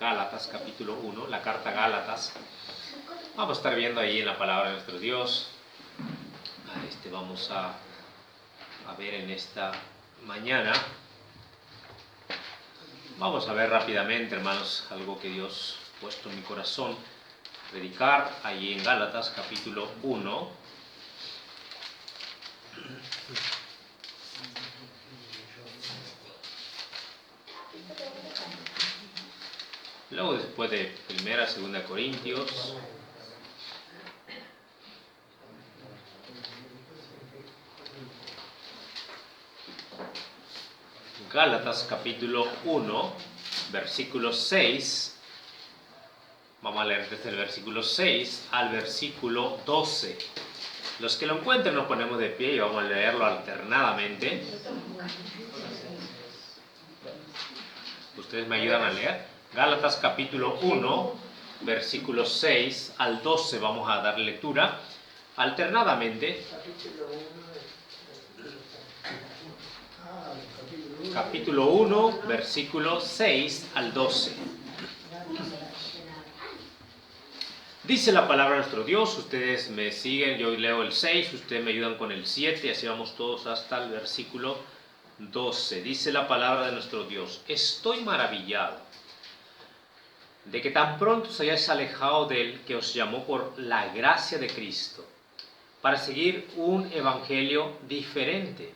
Gálatas capítulo 1, la carta a Gálatas. Vamos a estar viendo ahí en la palabra de nuestro Dios. Vamos a ver en esta mañana. Vamos a ver rápidamente, hermanos, algo que Dios ha puesto en mi corazón. Predicar ahí en Gálatas capítulo 1. Luego después de 1 a 2 Corintios. Gálatas capítulo 1, versículo 6. Vamos a leer desde el versículo 6 al versículo 12. Los que lo encuentren nos ponemos de pie y vamos a leerlo alternadamente. ¿Ustedes me ayudan a leer? Gálatas capítulo 1, versículo 6 al 12. Vamos a dar lectura alternadamente. Capítulo 1, versículo 6 al 12. Dice la palabra de nuestro Dios. Ustedes me siguen, yo leo el 6, ustedes me ayudan con el 7 y así vamos todos hasta el versículo 12. Dice la palabra de nuestro Dios: estoy maravillado de que tan pronto os hayáis alejado del que os llamó por la gracia de Cristo, para seguir un evangelio diferente.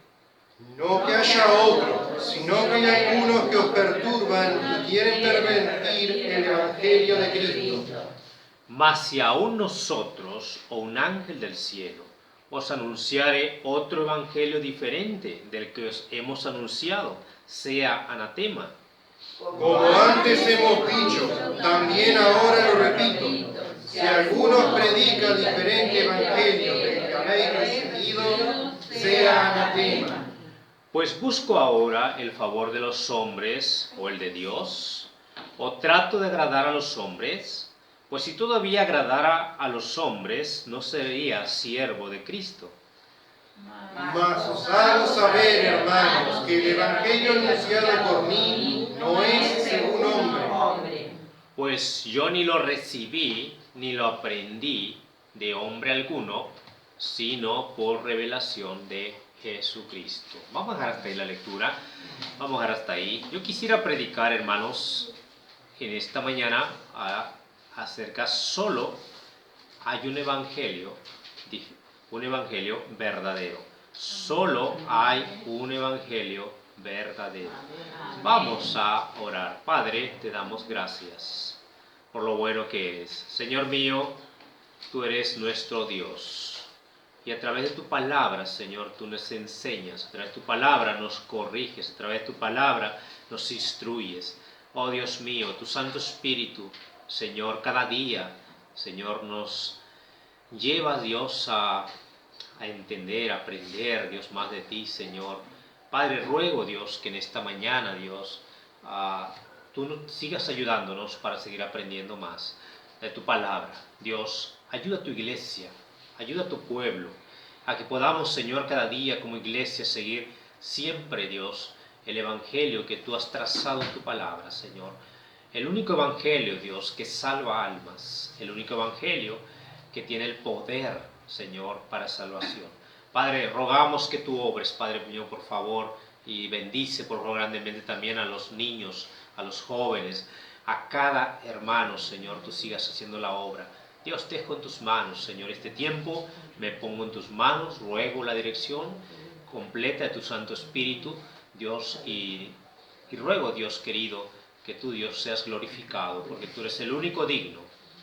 No que haya otro, sino que hay algunos que os perturban y quieren pervertir el evangelio de Cristo. Mas si aún nosotros, o un ángel del cielo, os anunciare otro evangelio diferente del que os hemos anunciado, sea anatema. Como antes hemos dicho, también ahora lo repito, si alguno predica diferente evangelio del que habéis recibido, sea anatema. Pues busco ahora el favor de los hombres o el de Dios, o trato de agradar a los hombres, pues si todavía agradara a los hombres, no sería siervo de Cristo. Mas os hago saber, hermanos, que el evangelio anunciado por mí no es según hombre. Pues yo ni lo recibí, ni lo aprendí de hombre alguno, sino por revelación de Jesucristo. Vamos a dejar hasta ahí la lectura. Vamos a dejar hasta ahí. Yo quisiera predicar, hermanos, en esta mañana acerca solo hay un evangelio verdadero. Solo hay un evangelio verdadero. Vamos a orar. Padre, te damos gracias por lo bueno que eres. Señor mío, tú eres nuestro Dios. Y a través de tu palabra, Señor, tú nos enseñas. A través de tu palabra nos corriges. A través de tu palabra nos instruyes. Oh Dios mío, tu Santo Espíritu, Señor, cada día, Señor, nos lleva, Dios, a entender, a aprender, Dios, más de ti, Señor. Padre, ruego, Dios, que en esta mañana, Dios, tú sigas ayudándonos para seguir aprendiendo más de tu palabra. Dios, ayuda a tu iglesia, ayuda a tu pueblo, a que podamos, Señor, cada día como iglesia seguir siempre, Dios, el evangelio que tú has trazado en tu palabra, Señor. El único evangelio, Dios, que salva almas. El único evangelio que tiene el poder, Señor, para salvación. Padre, rogamos que tú obres, Padre mío, por favor, y bendice, por favor, grandemente también a los niños, a los jóvenes, a cada hermano, Señor, tú sigas haciendo la obra. Dios, te dejo en tus manos, Señor, este tiempo me pongo en tus manos, ruego la dirección completa de tu Santo Espíritu, Dios, y ruego, Dios querido, que tú, Dios, seas glorificado, porque tú eres el único digno,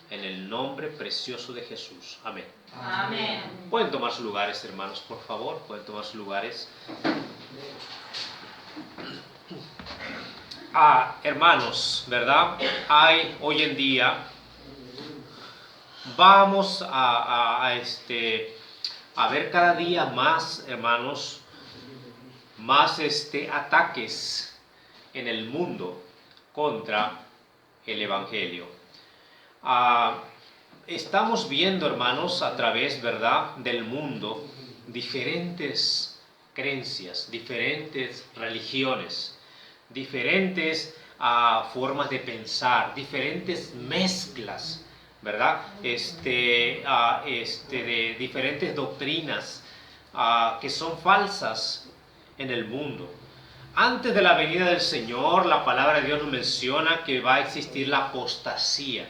en el nombre precioso de Jesús. Amén. Amén. Pueden tomar sus lugares, hermanos, por favor, pueden tomar sus lugares. Hermanos, ¿verdad? Hay hoy en día, vamos a ver cada día más, hermanos, más ataques en el mundo contra el evangelio. Estamos viendo, hermanos, a través, ¿verdad?, del mundo, diferentes creencias, diferentes religiones, diferentes formas de pensar, diferentes mezclas, ¿verdad? De diferentes doctrinas que son falsas en el mundo. Antes de la venida del Señor, la palabra de Dios nos menciona que va a existir la apostasía.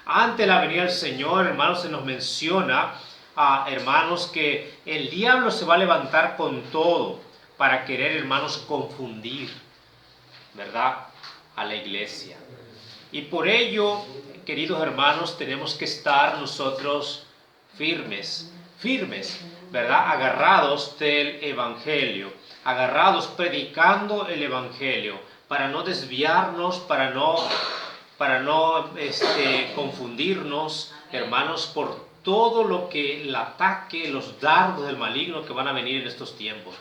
Antes de la venida del Señor, hermanos, se nos menciona, hermanos, que el diablo se va a levantar con todo para querer, hermanos, confundir, ¿verdad?, a la iglesia. Y por ello, queridos hermanos, tenemos que estar nosotros firmes, ¿verdad?, agarrados del Evangelio, agarrados predicando el Evangelio, para no desviarnos, para no confundirnos, hermanos, por todo lo que el ataque, los dardos del maligno que van a venir en estos tiempos.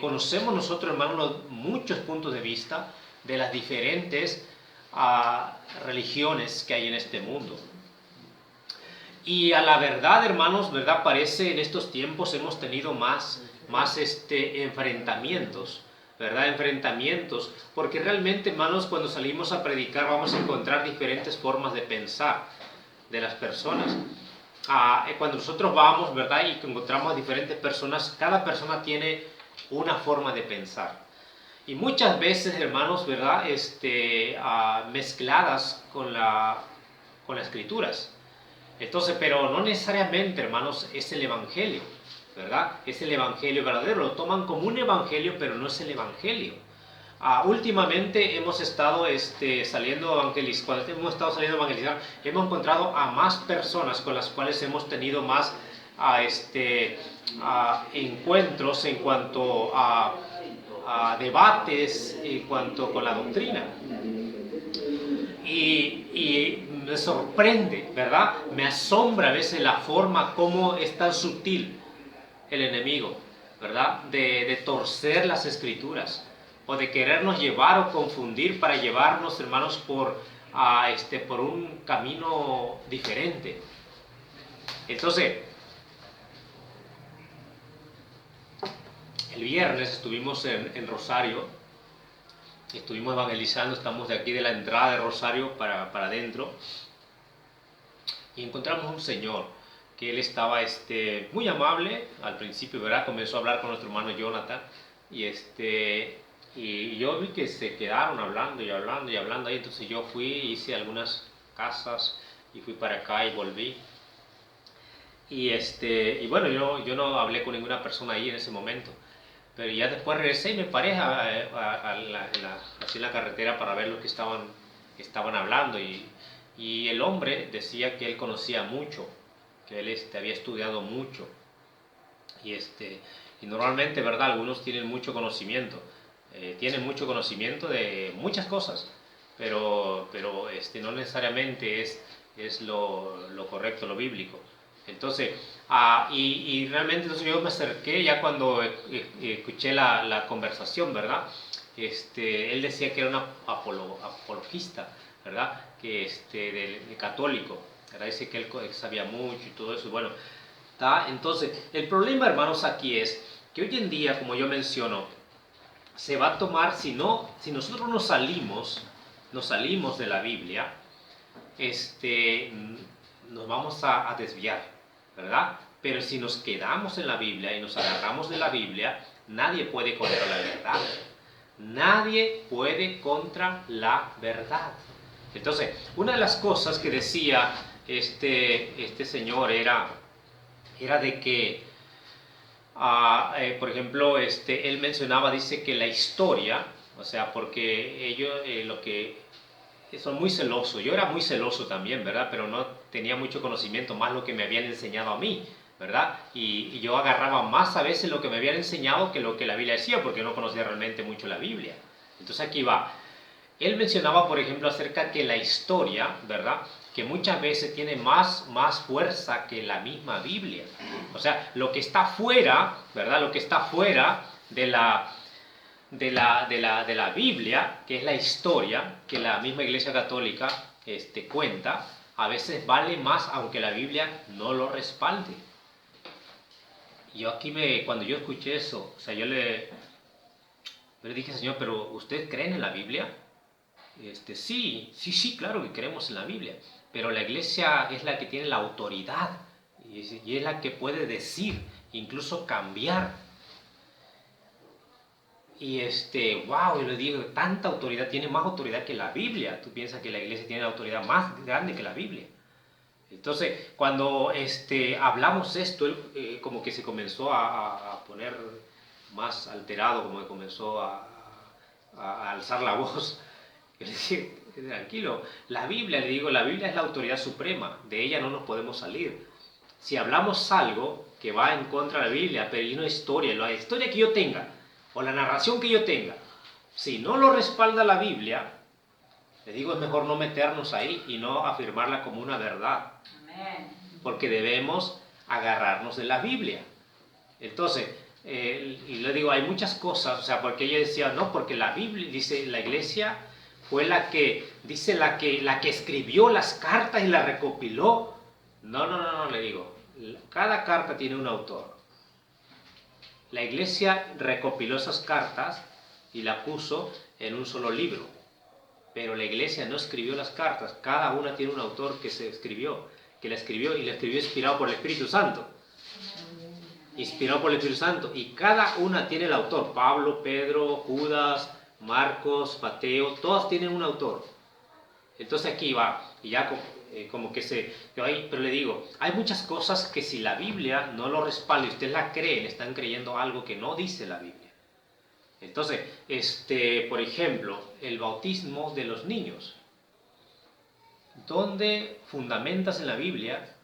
Conocemos nosotros, hermanos, muchos puntos de vista de las diferentes religiones que hay en este mundo. Y a la verdad, hermanos, ¿verdad?, parece en estos tiempos hemos tenido más enfrentamientos, ¿verdad? Enfrentamientos, porque realmente, hermanos, cuando salimos a predicar vamos a encontrar diferentes formas de pensar de las personas. Cuando nosotros vamos, ¿verdad?, y encontramos a diferentes personas, cada persona tiene una forma de pensar. Y muchas veces, hermanos, ¿verdad?, mezcladas con las escrituras. Entonces, pero no necesariamente, hermanos, es el Evangelio, ¿verdad? Es el Evangelio verdadero. Lo toman como un Evangelio, pero no es el Evangelio. Últimamente hemos estado saliendo a evangelizar. Cuando hemos estado saliendo a evangelizar, hemos encontrado a más personas con las cuales hemos tenido más encuentros en cuanto a debates, en cuanto con la doctrina. Y me sorprende, ¿verdad? Me asombra a veces la forma como es tan sutil el enemigo, ¿verdad? De torcer las escrituras o de querernos llevar o confundir para llevarnos, hermanos, por un camino diferente. Entonces, el viernes estuvimos en Rosario. Estuvimos evangelizando, estamos de aquí de la entrada de Rosario para adentro, y encontramos un señor que él estaba muy amable al principio, ¿verdad? Comenzó a hablar con nuestro hermano Jonathan, y yo vi que se quedaron hablando y hablando y hablando ahí. Entonces yo fui, hice algunas casas y fui para acá y volví. Y bueno, yo no hablé con ninguna persona ahí en ese momento. Pero ya después regresé y me paré así en la carretera para ver lo que estaban hablando. Y el hombre decía que él conocía mucho, que él había estudiado mucho. Y normalmente, ¿verdad?, algunos tienen mucho conocimiento. Tienen mucho conocimiento de muchas cosas, pero no necesariamente es lo correcto, lo bíblico. Entonces, y realmente entonces yo me acerqué ya cuando escuché la conversación, ¿verdad? Él decía que era un apologista, ¿verdad? Que de católico, ¿verdad? Dice que él sabía mucho y todo eso. Bueno, entonces, el problema, hermanos, aquí es que hoy en día, como yo menciono, se va a tomar, si nosotros nos salimos de la Biblia, nos vamos a desviar, ¿verdad? Pero si nos quedamos en la Biblia y nos agarramos de la Biblia, nadie puede contra la verdad. Nadie puede contra la verdad. Entonces, una de las cosas que decía este señor era de que, por ejemplo, él mencionaba, dice que la historia, o sea, porque ellos son muy celosos. Yo era muy celoso también, ¿verdad? Pero no tenía mucho conocimiento, más lo que me habían enseñado a mí, ¿verdad? Y yo agarraba más a veces lo que me habían enseñado que lo que la Biblia decía, porque no conocía realmente mucho la Biblia. Entonces aquí va. Él mencionaba, por ejemplo, acerca que la historia, ¿verdad?, que muchas veces tiene más fuerza que la misma Biblia. O sea, lo que está fuera, ¿verdad?, lo que está fuera de la Biblia, que es la historia que la misma Iglesia Católica cuenta, a veces vale más aunque la Biblia no lo respalde. Yo aquí cuando yo escuché eso, o sea, yo me Yo le dije, Señor, ¿pero usted creen en la Biblia? Sí, claro que creemos en la Biblia, pero la iglesia es la que tiene la autoridad y es la que puede decir, incluso cambiar. Y wow, yo le digo, tanta autoridad, tiene más autoridad que la Biblia. Tú piensas que la iglesia tiene la autoridad más grande que la Biblia. Entonces, cuando hablamos esto, él como que se comenzó a poner más alterado, como que comenzó a alzar la voz. Yo le dije, tranquilo, la Biblia, le digo, la Biblia es la autoridad suprema, de ella no nos podemos salir. Si hablamos algo que va en contra de la Biblia, pero hay una historia, la historia que yo tenga, o la narración que yo tenga, si no lo respalda la Biblia, le digo, es mejor no meternos ahí y no afirmarla como una verdad. Porque debemos agarrarnos de la Biblia. Entonces, y le digo, hay muchas cosas, o sea, porque ella decía, no, porque la Biblia, dice, la iglesia fue la que, dice, la que escribió las cartas y las recopiló. No, le digo, cada carta tiene un autor. La iglesia recopiló esas cartas y la puso en un solo libro. Pero la iglesia no escribió las cartas, cada una tiene un autor que se escribió, que la escribió y la escribió inspirado por el Espíritu Santo. Inspirado por el Espíritu Santo. Y cada una tiene el autor. Pablo, Pedro, Judas, Marcos, Mateo, todas tienen un autor. Entonces aquí va, y ya como que pero le digo, hay muchas cosas que si la Biblia no lo respalda y ustedes la creen, están creyendo algo que no dice la Biblia. Entonces, por ejemplo, el bautismo de los niños. ¿Dónde fundamentas en la Biblia?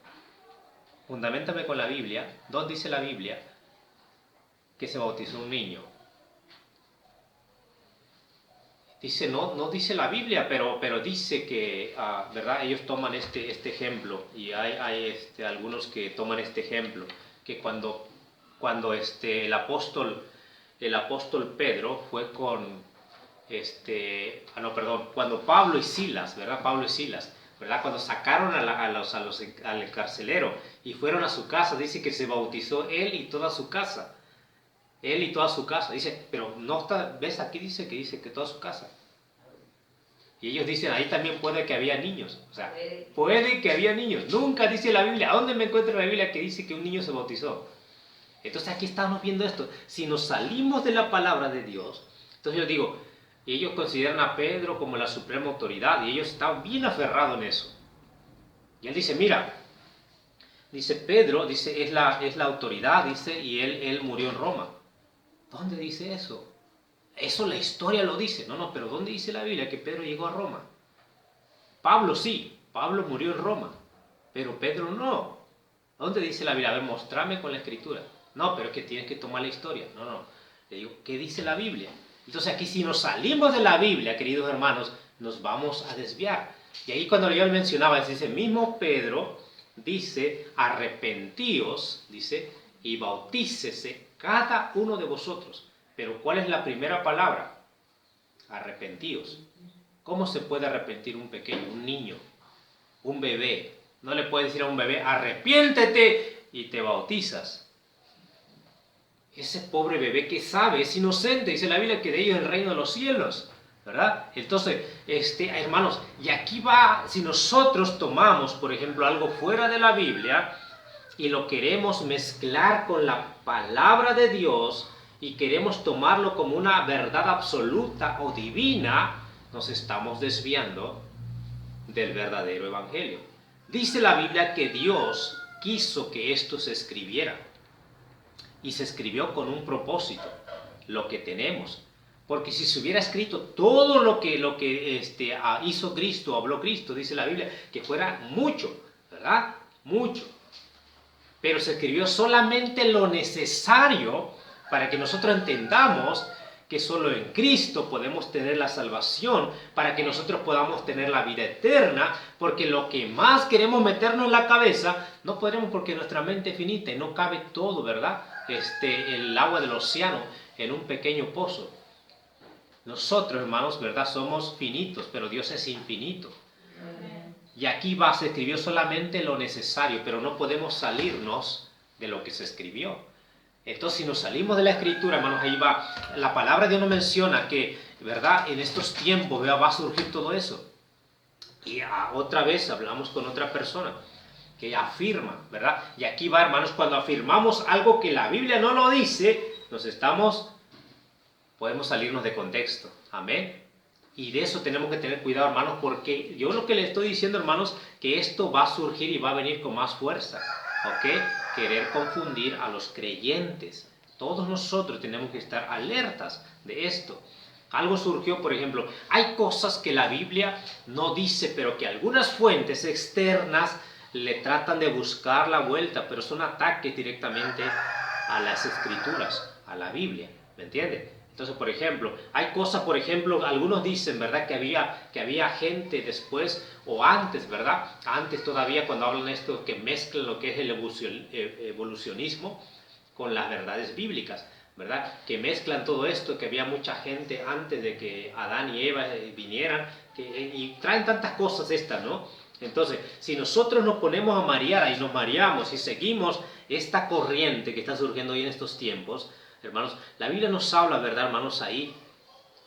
Fundaméntame con la Biblia. ¿Dónde dice la Biblia que se bautizó un niño? Dice, no dice la Biblia, pero dice que, ¿verdad? Ellos toman este ejemplo, y hay algunos que toman este ejemplo, que cuando el apóstol Pedro fue con, cuando Pablo y Silas, ¿verdad? Pablo y Silas, ¿verdad? Cuando sacaron al carcelero y fueron a su casa, dice que se bautizó él y toda su casa. Él y toda su casa. Dice, pero no está, ¿ves? Aquí dice que toda su casa. Y ellos dicen, ahí también puede que había niños. O sea, puede que había niños. Nunca dice la Biblia. ¿A dónde me encuentro en la Biblia que dice que un niño se bautizó? Entonces aquí estamos viendo esto. Si nos salimos de la palabra de Dios, entonces yo digo, ellos consideran a Pedro como la suprema autoridad y ellos están bien aferrados en eso. Y él dice, mira, dice Pedro, dice, es la autoridad, dice, y él murió en Roma. ¿Dónde dice eso? Eso la historia lo dice. No, pero ¿dónde dice la Biblia que Pedro llegó a Roma? Pablo sí, Pablo murió en Roma, pero Pedro no. ¿Dónde dice la Biblia? A ver, mostrame con la escritura. No, pero es que tienes que tomar la historia. No. Le digo, ¿qué dice la Biblia? Entonces aquí si nos salimos de la Biblia, queridos hermanos, nos vamos a desviar. Y ahí cuando yo mencionaba, ese mismo Pedro dice, arrepentíos, dice, y bautícese cada uno de vosotros. Pero ¿cuál es la primera palabra? Arrepentíos. ¿Cómo se puede arrepentir un pequeño, un niño, un bebé? No le puedes decir a un bebé, arrepiéntete y te bautizas. Ese pobre bebé que sabe, es inocente, dice la Biblia que de ellos es el reino de los cielos, ¿verdad? Entonces, hermanos, y aquí va, si nosotros tomamos, por ejemplo, algo fuera de la Biblia y lo queremos mezclar con la palabra de Dios y queremos tomarlo como una verdad absoluta o divina, nos estamos desviando del verdadero evangelio. Dice la Biblia que Dios quiso que esto se escribiera. Y se escribió con un propósito, lo que tenemos. Porque si se hubiera escrito todo lo que hizo Cristo, habló Cristo, dice la Biblia, que fuera mucho, ¿verdad? Mucho. Pero se escribió solamente lo necesario para que nosotros entendamos que solo en Cristo podemos tener la salvación, para que nosotros podamos tener la vida eterna, porque lo que más queremos meternos en la cabeza, no podremos porque nuestra mente es finita y no cabe todo, ¿verdad? El agua del océano en un pequeño pozo. Nosotros, hermanos, ¿verdad? Somos finitos, pero Dios es infinito. Y aquí se escribió solamente lo necesario, pero no podemos salirnos de lo que se escribió. Entonces, si nos salimos de la Escritura, hermanos, ahí va, la palabra de Dios nos menciona que, ¿verdad? En estos tiempos, ¿verdad? Va a surgir todo eso. Y otra vez hablamos con otra persona que afirma, ¿verdad? Y aquí va, hermanos, cuando afirmamos algo que la Biblia no lo dice, podemos salirnos de contexto. Amén. Y de eso tenemos que tener cuidado, hermanos, porque yo lo que le estoy diciendo, hermanos, que esto va a surgir y va a venir con más fuerza. ¿Ok? Querer confundir a los creyentes. Todos nosotros tenemos que estar alertas de esto. Algo surgió, por ejemplo, hay cosas que la Biblia no dice, pero que algunas fuentes externas le tratan de buscar la vuelta, pero son ataques directamente a las Escrituras, a la Biblia, ¿me entiendes? Entonces, por ejemplo, hay cosas, por ejemplo, algunos dicen, ¿verdad?, que había gente después o antes, ¿verdad? Antes todavía, cuando hablan de esto, que mezclan lo que es el evolucionismo con las verdades bíblicas, ¿verdad? Que mezclan todo esto, que había mucha gente antes de que Adán y Eva vinieran, y traen tantas cosas estas, ¿no? Entonces, si nosotros nos ponemos a marear y nos mareamos y seguimos esta corriente que está surgiendo hoy en estos tiempos, hermanos, la Biblia nos habla, ¿verdad, hermanos, ahí?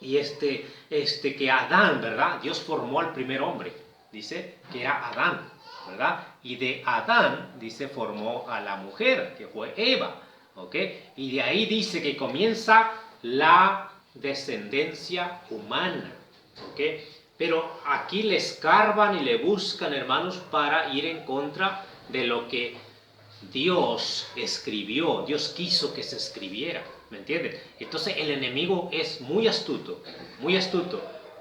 Y que Adán, ¿verdad? Dios formó al primer hombre, dice que era Adán, ¿verdad? Y de Adán, dice, formó a la mujer, que fue Eva, ¿ok? Y de ahí dice que comienza la descendencia humana, ¿ok? Pero aquí le escarban y le buscan, hermanos, para ir en contra de lo que Dios escribió, Dios quiso que se escribiera, ¿me entienden? Entonces el enemigo es muy astuto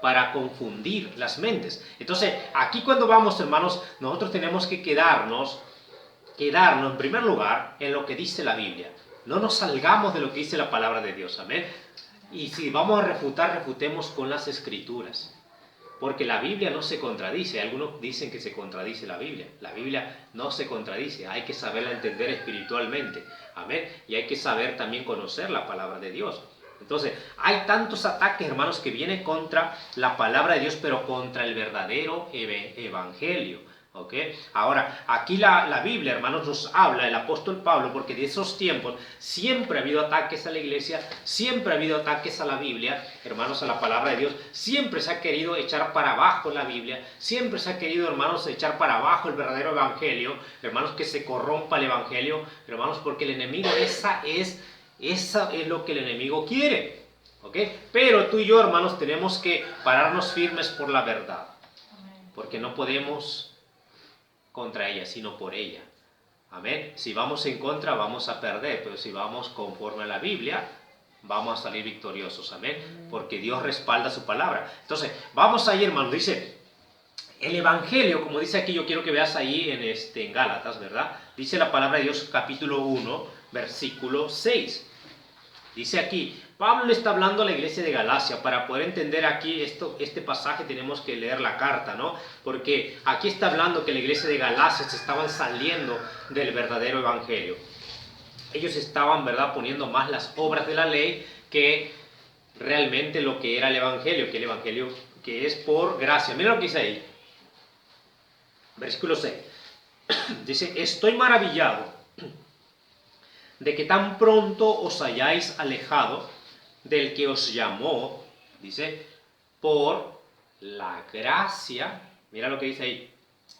para confundir las mentes. Entonces aquí cuando vamos, hermanos, nosotros tenemos que quedarnos en primer lugar en lo que dice la Biblia. No nos salgamos de lo que dice la palabra de Dios, amén. Y si vamos a refutar, refutemos con las Escrituras. Porque la Biblia no se contradice. Algunos dicen que se contradice la Biblia. La Biblia no se contradice. Hay que saberla entender espiritualmente. Amén. Y hay que saber también conocer la palabra de Dios. Entonces, hay tantos ataques, hermanos, que vienen contra la palabra de Dios, pero contra el verdadero evangelio. ¿Ok? Ahora, aquí la Biblia, hermanos, nos habla el apóstol Pablo, porque de esos tiempos siempre ha habido ataques a la iglesia, siempre ha habido ataques a la Biblia, hermanos, a la palabra de Dios, siempre se ha querido echar para abajo la Biblia, siempre se ha querido, hermanos, echar para abajo el verdadero evangelio, hermanos, que se corrompa el evangelio, hermanos, porque el enemigo, esa es lo que el enemigo quiere. ¿Ok? Pero tú y yo, hermanos, tenemos que pararnos firmes por la verdad, porque no podemos contra ella, sino por ella. Amén. Si vamos en contra, vamos a perder, pero si vamos conforme a la Biblia, vamos a salir victoriosos. Amén. Porque Dios respalda su palabra. Entonces, vamos ahí, hermanos. Dice, el Evangelio, como dice aquí, yo quiero que veas ahí en Gálatas, ¿verdad? Dice la palabra de Dios, capítulo 1, versículo 6. Dice aquí, Pablo le está hablando a la iglesia de Galacia. Para poder entender aquí este pasaje tenemos que leer la carta, ¿no? Porque aquí está hablando que la iglesia de Galacia se estaban saliendo del verdadero evangelio. Ellos estaban, ¿verdad?, poniendo más las obras de la ley que realmente lo que era el evangelio que es por gracia. Mira lo que dice ahí. Versículo 6. Dice, estoy maravillado de que tan pronto os hayáis alejado del que os llamó, dice, por la gracia, mira lo que dice ahí,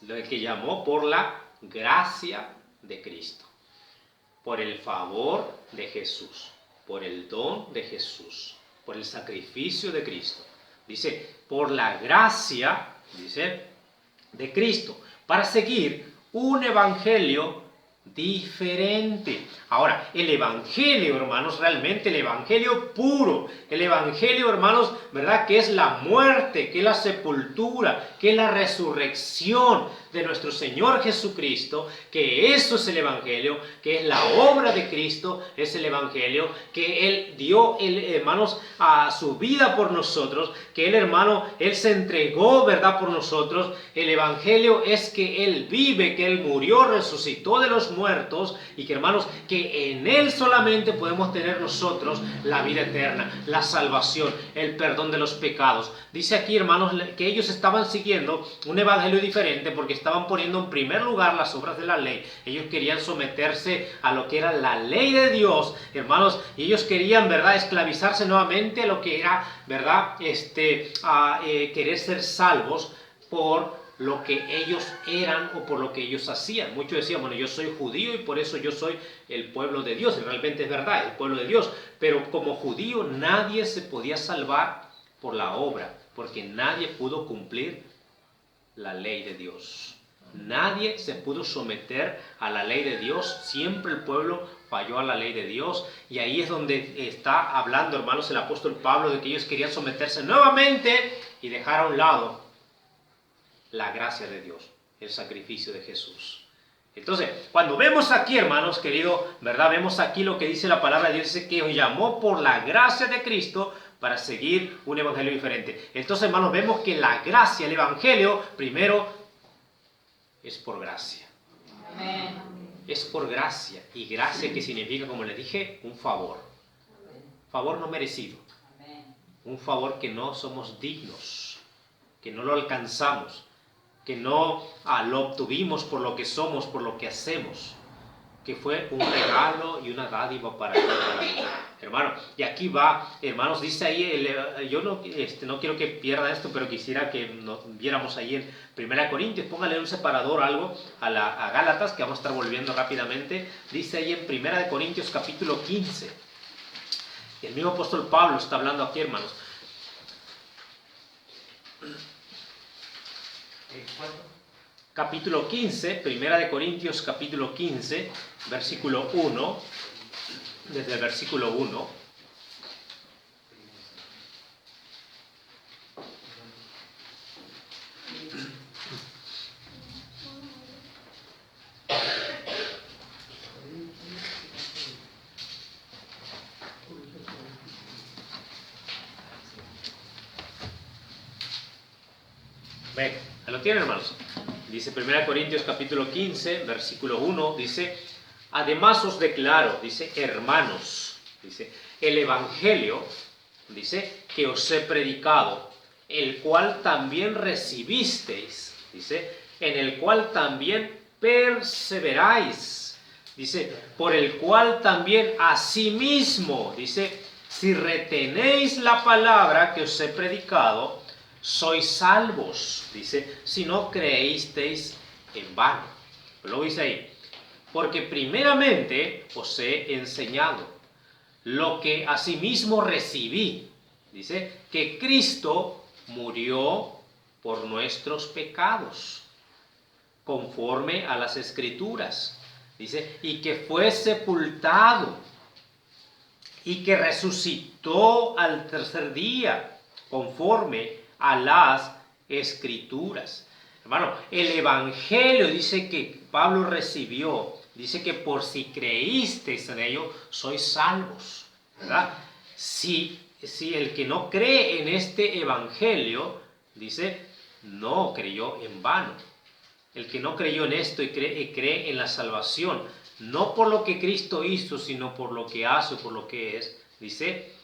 el que llamó por la gracia de Cristo, por el favor de Jesús, por el don de Jesús, por el sacrificio de Cristo. Dice, por la gracia, dice, de Cristo, para seguir un evangelio diferente. Ahora, el evangelio, hermanos, realmente el evangelio puro, el evangelio, hermanos, ¿verdad?, que es la muerte, que es la sepultura, que es la resurrección de nuestro Señor Jesucristo, que eso es el evangelio, que es la obra de Cristo, es el evangelio, que Él dio, hermanos, a su vida por nosotros, que Él, hermano, Él se entregó, ¿verdad?, por nosotros. El evangelio es que Él vive, que Él murió, resucitó de los muertos, y que, hermanos, que en Él solamente podemos tener nosotros la vida eterna, la salvación, el perdón de los pecados. Dice aquí, hermanos, que ellos estaban siguiendo un evangelio diferente porque estaban poniendo en primer lugar las obras de la ley. Ellos querían someterse a lo que era la ley de Dios, hermanos, y ellos querían, ¿verdad?, esclavizarse nuevamente a lo que era, ¿verdad?, querer ser salvos por lo que ellos eran o por lo que ellos hacían. Muchos decían, bueno, yo soy judío y por eso yo soy el pueblo de Dios. Y realmente es verdad, el pueblo de Dios. Pero como judío nadie se podía salvar por la obra, porque nadie pudo cumplir la ley de Dios. Nadie se pudo someter a la ley de Dios. Siempre el pueblo falló a la ley de Dios. Y ahí es donde está hablando, hermanos, el apóstol Pablo, de que ellos querían someterse nuevamente y dejar a un lado la gracia de Dios, el sacrificio de Jesús. Entonces, cuando vemos aquí, hermanos queridos, ¿verdad?, vemos aquí lo que dice la palabra de Dios, dice que os llamó por la gracia de Cristo para seguir un evangelio diferente. Entonces, hermanos, vemos que la gracia, el evangelio, primero es por gracia. Amén. Es por gracia. Y gracia, que significa, como les dije, un favor. Favor no merecido. Un favor que no somos dignos, que no lo alcanzamos, que no lo obtuvimos por lo que somos, por lo que hacemos, que fue un regalo y una dádiva para cada uno. Hermano, y aquí va, hermanos, dice ahí, yo no quiero que pierda esto, pero quisiera que nos viéramos ahí en 1 Corintios, póngale un separador algo a Gálatas, que vamos a estar volviendo rápidamente. Dice ahí en 1 Corintios capítulo 15, el mismo apóstol Pablo está hablando aquí, hermanos. Capítulo 15, 1 Corintios capítulo 15, versículo 1, desde el versículo 1. Ven, ¿lo tienen, hermanos? Dice 1 Corintios capítulo 15, versículo 1, dice, además os declaro, dice, hermanos, dice, el evangelio, dice, que os he predicado, el cual también recibisteis, dice, en el cual también perseveráis, dice, por el cual también asimismo, dice, si retenéis la palabra que os he predicado, sois salvos, dice, si no creísteis en vano. Luego dice ahí, porque primeramente os he enseñado lo que asimismo recibí, dice, que Cristo murió por nuestros pecados, conforme a las Escrituras, dice, y que fue sepultado, y que resucitó al tercer día, conforme a las Escrituras. Hermano, el evangelio dice que Pablo recibió, dice que por si creísteis en ello, sois salvos, ¿verdad? Si el que no cree en este evangelio, dice, no creyó en vano. El que no creyó en esto y cree en la salvación, no por lo que Cristo hizo, sino por lo que hace, por lo que es, dice,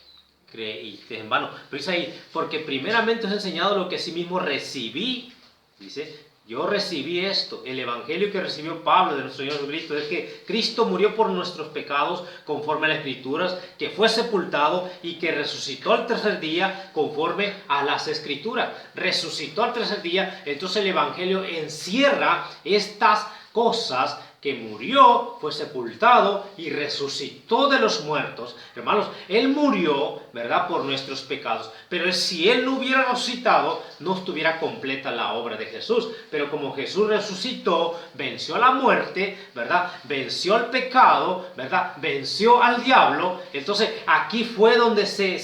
creíste en vano. Pero dice ahí, porque primeramente os he enseñado lo que asimismo recibí, dice, yo recibí esto, el evangelio que recibió Pablo de nuestro Señor Jesucristo, es que Cristo murió por nuestros pecados conforme a las Escrituras, que fue sepultado y que resucitó al tercer día conforme a las Escrituras. Resucitó al tercer día, entonces el evangelio encierra estas cosas, que murió, fue sepultado y resucitó de los muertos. Hermanos, Él murió, ¿verdad?, por nuestros pecados. Pero si Él no hubiera resucitado, no estuviera completa la obra de Jesús. Pero como Jesús resucitó, venció a la muerte, ¿verdad?, venció al pecado, ¿verdad?, venció al diablo. Entonces, aquí fue donde se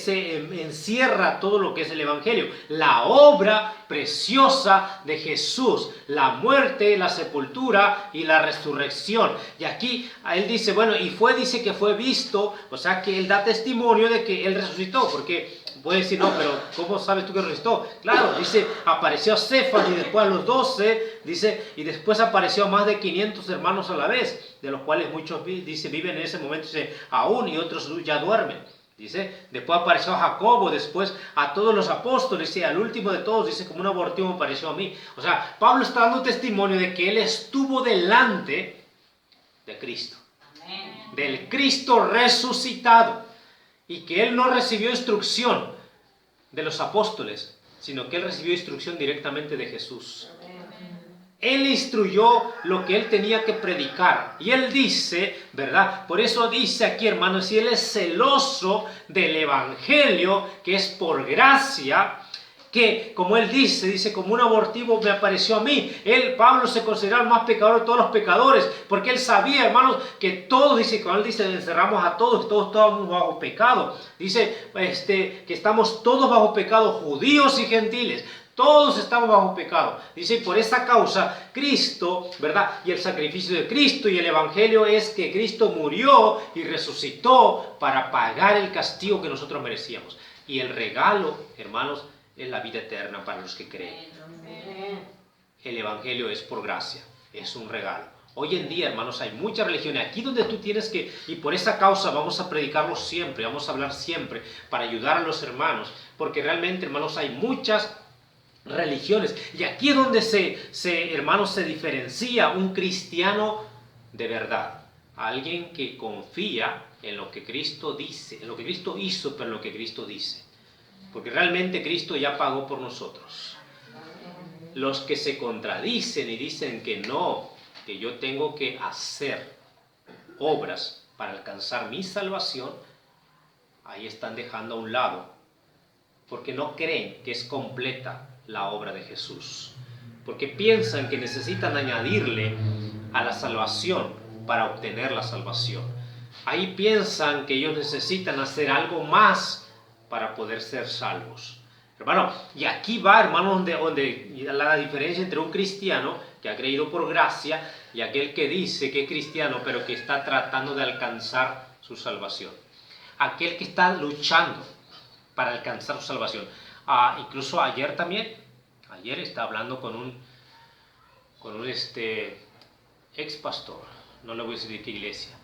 encierra todo lo que es el evangelio. La obra preciosa de Jesús, la muerte, la sepultura y la resurrección. Y aquí él dice, bueno, dice que fue visto, o sea que él da testimonio de que él resucitó, porque puede decir, no, pero ¿cómo sabes tú que resucitó? Claro, dice, apareció a Cefas y después a los 12, dice, y después apareció a más de 500 hermanos a la vez, de los cuales muchos, dice, viven en ese momento, dice, aún, y otros ya duermen. Dice, después apareció a Jacobo, después a todos los apóstoles y al último de todos, dice, como un abortivo me apareció a mí. O sea, Pablo está dando testimonio de que él estuvo delante de Cristo, del Cristo resucitado, y que él no recibió instrucción de los apóstoles, sino que él recibió instrucción directamente de Jesús. Él instruyó lo que él tenía que predicar. Y él dice, ¿verdad? Por eso dice aquí, hermanos, si él es celoso del evangelio, que es por gracia, que como él dice, como un abortivo me apareció a mí. Él, Pablo, se consideraba el más pecador de todos los pecadores, porque él sabía, hermanos, que todos, dice, cuando él dice, encerramos a todos, todos estamos bajo pecado. Dice, que estamos todos bajo pecado, judíos y gentiles. Todos estamos bajo pecado. Dice, y por esa causa, Cristo, ¿verdad? Y el sacrificio de Cristo y el evangelio es que Cristo murió y resucitó para pagar el castigo que nosotros merecíamos. Y el regalo, hermanos, es la vida eterna para los que creen. El evangelio es por gracia, es un regalo. Hoy en día, hermanos, hay muchas religiones. Aquí donde tú tienes que, y por esa causa vamos a predicarlo siempre, vamos a hablar siempre para ayudar a los hermanos, porque realmente, hermanos, hay muchas religiones. Y aquí es donde hermanos, se diferencia un cristiano de verdad. Alguien que confía en lo que Cristo dice, en lo que Cristo hizo, pero en lo que Cristo dice. Porque realmente Cristo ya pagó por nosotros. Los que se contradicen y dicen que no, que yo tengo que hacer obras para alcanzar mi salvación, ahí están dejando a un lado, porque no creen que es completa la obra de Jesús, porque piensan que necesitan añadirle a la salvación para obtener la salvación. Ahí piensan que ellos necesitan hacer algo más para poder ser salvos. Hermano, y aquí va, hermano, donde la diferencia entre un cristiano que ha creído por gracia y aquel que dice que es cristiano pero que está tratando de alcanzar su salvación. Aquel que está luchando para alcanzar su salvación. Incluso ayer estaba hablando con un ex pastor, no le voy a decir de qué iglesia,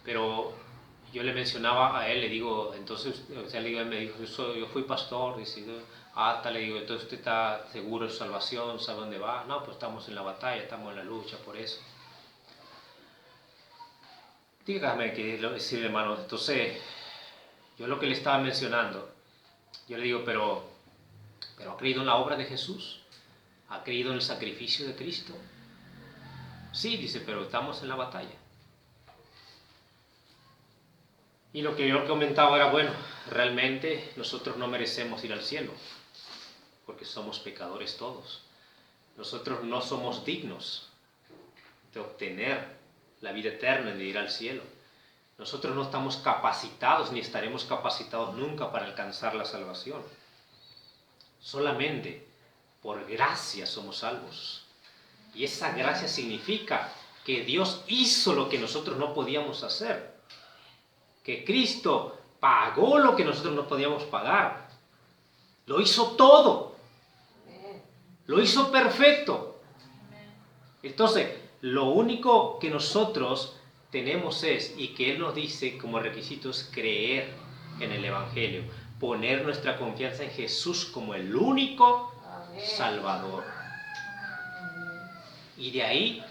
pero yo le mencionaba a él, le digo, entonces, él me dijo, yo fui pastor, dice, le digo, entonces usted está seguro de su salvación, sabe dónde va. No, pues estamos en la batalla, estamos en la lucha por eso. Dígame que decirle, hermano, entonces, yo lo que le estaba mencionando, yo le digo, pero ¿ha creído en la obra de Jesús? ¿Ha creído en el sacrificio de Cristo? Sí, dice, pero estamos en la batalla. Y lo que yo comentaba era, bueno, realmente nosotros no merecemos ir al cielo, porque somos pecadores todos. Nosotros no somos dignos de obtener la vida eterna, de ir al cielo. Nosotros no estamos capacitados, ni estaremos capacitados nunca para alcanzar la salvación. Solamente por gracia somos salvos. Y esa gracia significa que Dios hizo lo que nosotros no podíamos hacer. Que Cristo pagó lo que nosotros no podíamos pagar. Lo hizo todo. Lo hizo perfecto. Entonces, lo único que nosotros tenemos y que Él nos dice como requisito es creer en el Evangelio. Poner nuestra confianza en Jesús como el único Salvador. Y de ahí,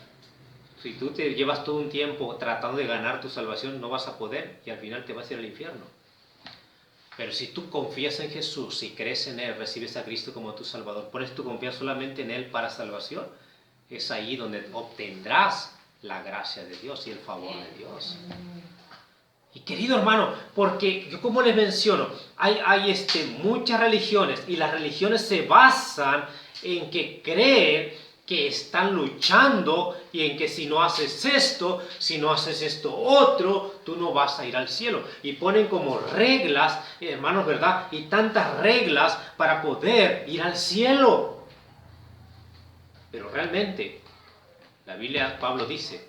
si tú te llevas todo un tiempo tratando de ganar tu salvación, no vas a poder y al final te vas a ir al infierno. Pero si tú confías en Jesús y crees en Él, recibes a Cristo como tu Salvador, pones tu confianza solamente en Él para salvación, es ahí donde obtendrás la gracia de Dios y el favor de Dios. Y querido hermano, porque yo como les menciono, hay muchas religiones y las religiones se basan en que creen que están luchando y en que si no haces esto otro, tú no vas a ir al cielo. Y ponen como reglas, hermanos, ¿verdad? Y tantas reglas para poder ir al cielo. Pero realmente, la Biblia, Pablo dice,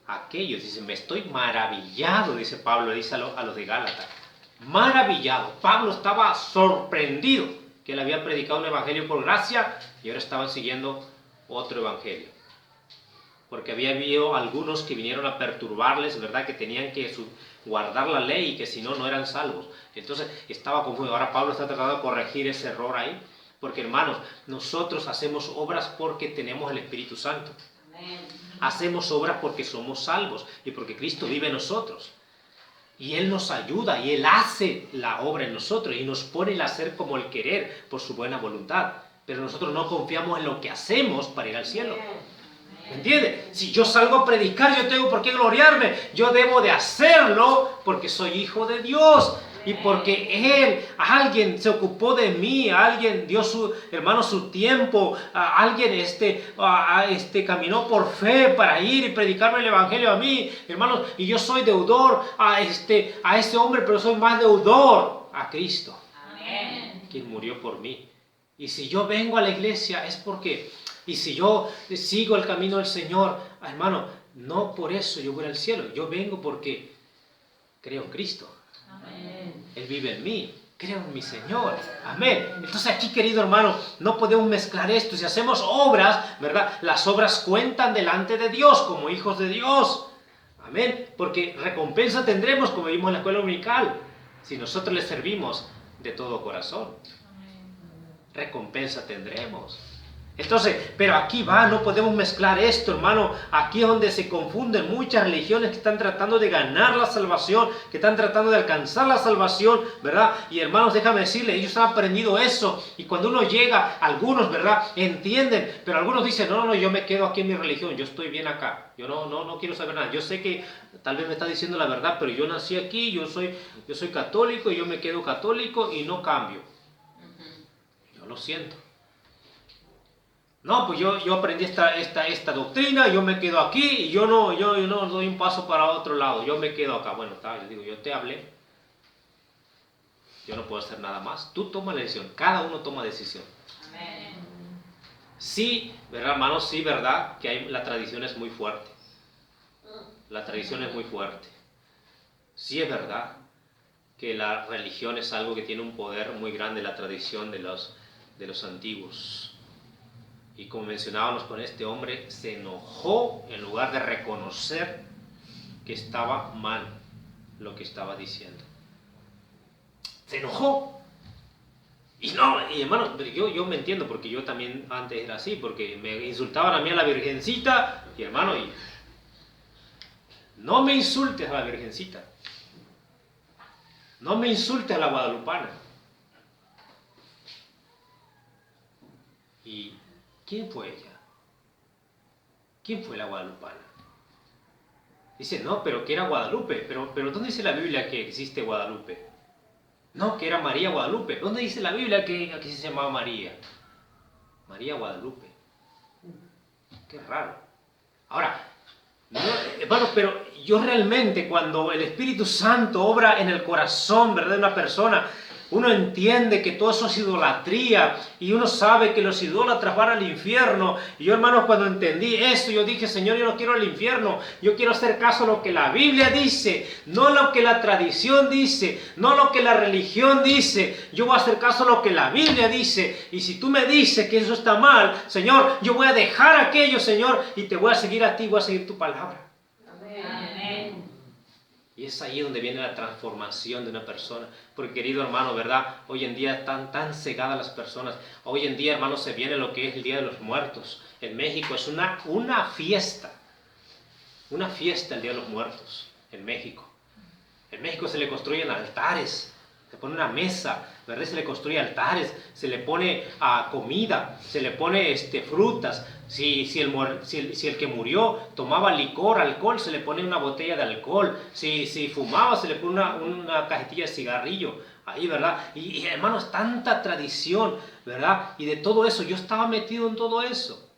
aquellos, dice, me estoy maravillado, dice Pablo, dice a los de Gálatas, maravillado. Pablo estaba sorprendido que él había predicado un evangelio por gracia y ahora estaban siguiendo otro evangelio. porque había habido algunos que vinieron a perturbarles, ¿verdad? Que tenían que guardar la ley y que si no, no eran salvos. Entonces estaba confuso. Ahora Pablo está tratando de corregir ese error ahí, porque hermanos, nosotros hacemos obras porque tenemos el Espíritu Santo. Hacemos obras porque somos salvos y porque Cristo vive en nosotros. Y Él nos ayuda y Él hace la obra en nosotros y nos pone el hacer como el querer por su buena voluntad. Pero nosotros no confiamos en lo que hacemos para ir al cielo. ¿Me entiende? Si yo salgo a predicar, yo tengo por qué gloriarme. Yo debo de hacerlo porque soy hijo de Dios. Y porque alguien se ocupó de mí, alguien dio su tiempo, alguien caminó por fe para ir y predicarme el evangelio a mí, hermanos, y yo soy deudor a ese hombre, pero soy más deudor a Cristo, quien murió por mí. Y si yo vengo a la iglesia es porque, y si yo sigo el camino del Señor, hermano, no por eso yo voy al cielo, yo vengo porque creo en Cristo. Él vive en mí, creo en mi Señor, amén. Entonces aquí, querido hermano, no podemos mezclar esto. Si hacemos obras, ¿verdad? Las obras cuentan delante de Dios como hijos de Dios, amén. Porque recompensa tendremos, como vimos en la escuela dominical, si nosotros le servimos de todo corazón. Recompensa tendremos. Entonces, pero aquí no podemos mezclar esto, hermano. Aquí es donde se confunden muchas religiones que están tratando de ganar la salvación, que están tratando de alcanzar la salvación, ¿verdad? Y hermanos, déjame decirles, ellos han aprendido eso. Y cuando uno llega, algunos, ¿verdad? Entienden, pero algunos dicen, no, yo me quedo aquí en mi religión, yo estoy bien acá. Yo no quiero saber nada. Yo sé que tal vez me está diciendo la verdad, pero yo nací aquí, yo soy católico y yo me quedo católico y no cambio. Yo lo siento. No, pues yo aprendí esta doctrina, yo me quedo aquí y yo no doy un paso para otro lado, yo me quedo acá. Bueno, les digo, yo te hablé, yo no puedo hacer nada más. Tú tomas la decisión, cada uno toma decisión. Amén. Sí, ¿verdad, hermanos? Sí, ¿verdad? Que la tradición es muy fuerte. La tradición es muy fuerte. Sí es verdad que la religión es algo que tiene un poder muy grande, la tradición de los antiguos. Y como mencionábamos con este hombre, se enojó en lugar de reconocer que estaba mal lo que estaba diciendo. Se enojó. Y hermano, yo me entiendo, porque yo también antes era así, porque me insultaban a mí a la Virgencita, y hermano, no me insultes a la Virgencita. No me insultes a la Guadalupana. Y ¿quién fue ella? ¿Quién fue la guadalupana? Dice, no, pero que era Guadalupe. Pero ¿dónde dice la Biblia que existe Guadalupe? No, que era María Guadalupe. ¿Dónde dice la Biblia que aquí se llamaba María? María Guadalupe. Qué raro. Ahora, hermano, pero yo realmente, cuando el Espíritu Santo obra en el corazón, ¿verdad?, de una persona, uno entiende que todo eso es idolatría y uno sabe que los idólatras van al infierno. Y yo, hermanos, cuando entendí esto, yo dije, Señor, yo no quiero el infierno, yo quiero hacer caso a lo que la Biblia dice, no lo que la tradición dice, no lo que la religión dice. Yo voy a hacer caso a lo que la Biblia dice. Y si tú me dices que eso está mal, Señor, yo voy a dejar aquello, Señor, y te voy a seguir a ti, voy a seguir tu palabra. Y es ahí donde viene la transformación de una persona. Porque, querido hermano, ¿verdad? Hoy en día están tan cegadas las personas. Hoy en día, hermano, se viene lo que es el Día de los Muertos. En México es una fiesta. Una fiesta el Día de los Muertos en México. En México se le construyen altares. Se pone una mesa, ¿verdad? Se le construye altares, se le pone comida, se le pone frutas. Si el que murió tomaba licor, alcohol, se le pone una botella de alcohol. Si fumaba, se le pone una cajetilla de cigarrillo. Ahí, ¿verdad? Y hermanos, tanta tradición, ¿verdad? Y de todo eso, yo estaba metido en todo eso.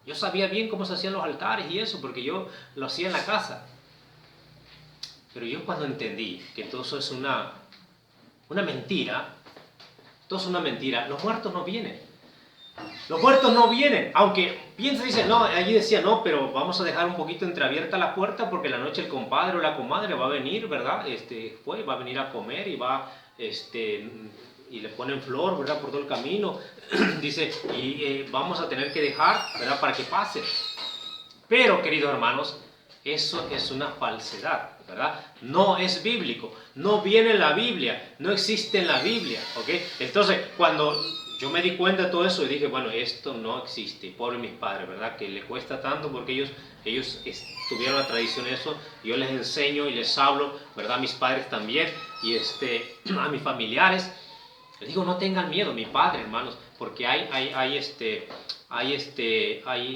Yo sabía bien cómo se hacían los altares y eso, porque yo lo hacía en la casa. Pero yo cuando entendí que todo eso es una mentira, todo es una mentira, los muertos no vienen. Los muertos no vienen, aunque dice, no, allí decía, no, pero vamos a dejar un poquito entreabierta la puerta porque la noche el compadre o la comadre va a venir, ¿verdad? Va a venir a comer y y le ponen flor, ¿verdad? Por todo el camino, dice, y vamos a tener que dejar, ¿verdad? Para que pase. Pero, queridos hermanos, eso es una falsedad, ¿verdad? No es bíblico, no viene en la Biblia, no existe en la Biblia, ¿ok? Entonces, cuando yo me di cuenta de todo eso y dije, bueno, esto no existe, pobre mis padres, ¿verdad? Que le cuesta tanto porque ellos tuvieron la tradición de eso, yo les enseño y les hablo, ¿verdad? A mis padres también y a mis familiares. Les digo, no tengan miedo, mi padre, hermanos, porque hay